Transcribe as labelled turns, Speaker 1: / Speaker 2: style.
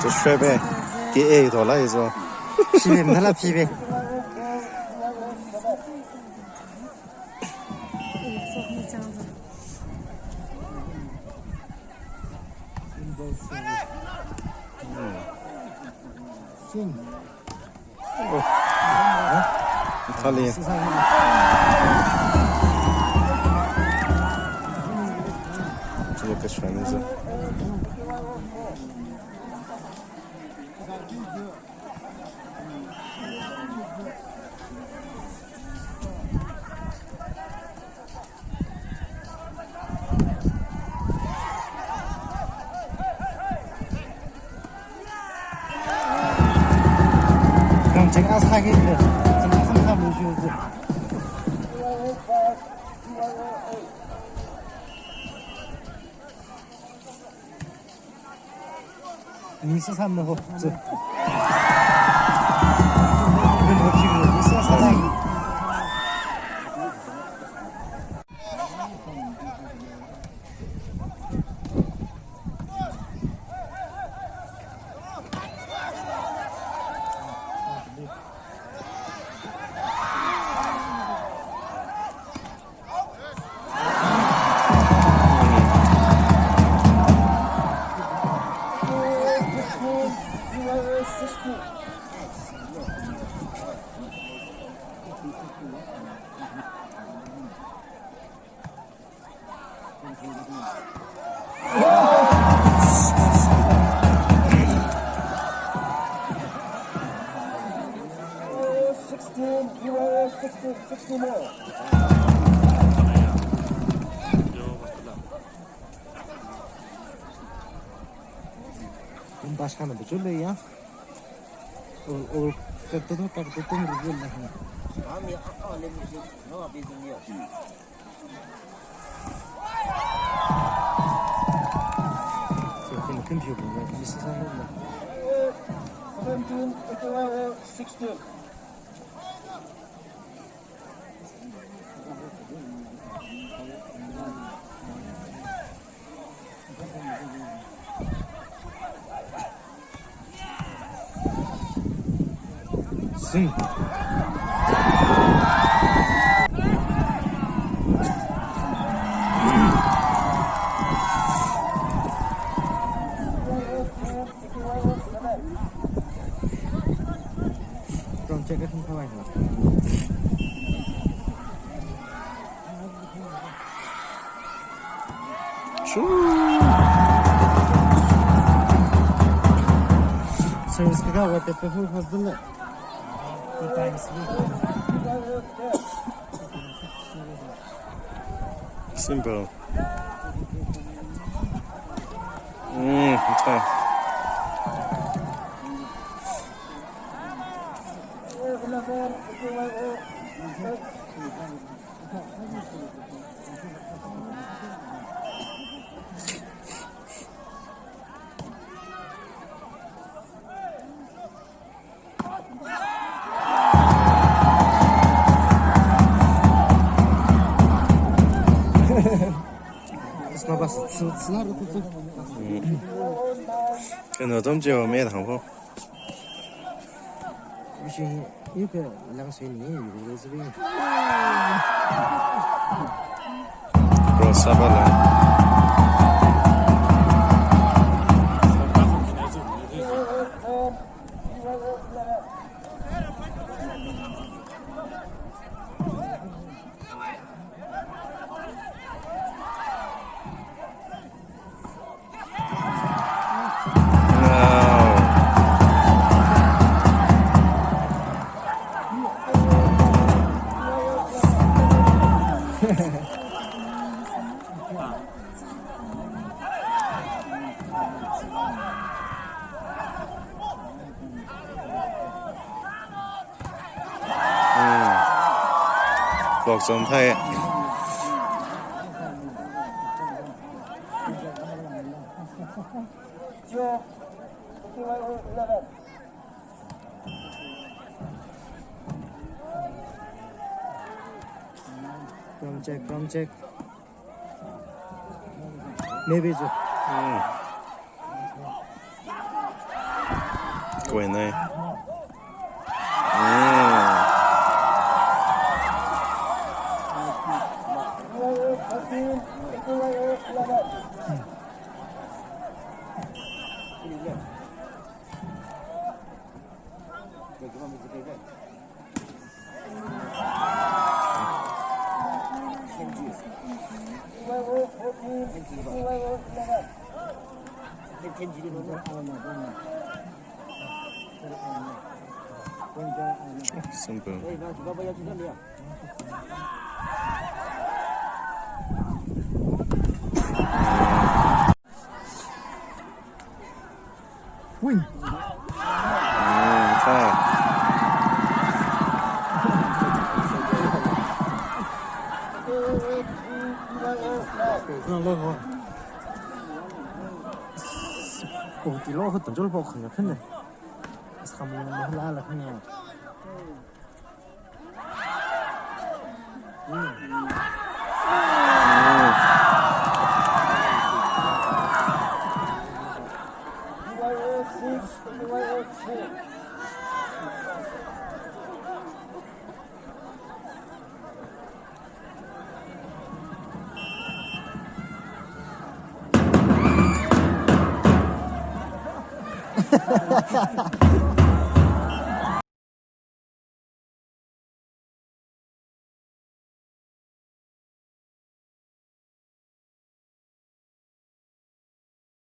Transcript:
Speaker 1: 这水呗，给 A 多了一种，
Speaker 2: 批呗，没了批呗。
Speaker 1: 他哩，这个选的是。
Speaker 2: 그럼 제가 사기를 좀 한판 보시오지. 니스 삼는 거 저. 이건 어떻게 니스 사장이 başkanı bu çölle ya. O kaktı mı güzel ya.
Speaker 3: Abi alemimiz ne yapıyorsun ya?
Speaker 2: Sen kim yapıyor bu? Bir sen ne?
Speaker 3: 16.
Speaker 2: 승. 그럼 제가 좀 가봐야 돼. 서비스가 왔다 빼고 갔던데.
Speaker 1: Simple. 좋다.
Speaker 2: Kısma bas. Sınar da tutun.
Speaker 1: 跟我东就没谈过。
Speaker 2: Bir şey yok ya. Lan söyleyeyim. Yürüyoruz bir.
Speaker 1: Grossa bala. Cuộc sống thay
Speaker 2: 깜짝 내비죠.
Speaker 1: quên đây. Simple.
Speaker 2: Ui,
Speaker 1: Sai.
Speaker 2: nó lơ rồi. Cổ tí lo hơn tận chỗ bộ khẩn thân này. Sao mà la là không nhau. Ha ha ha.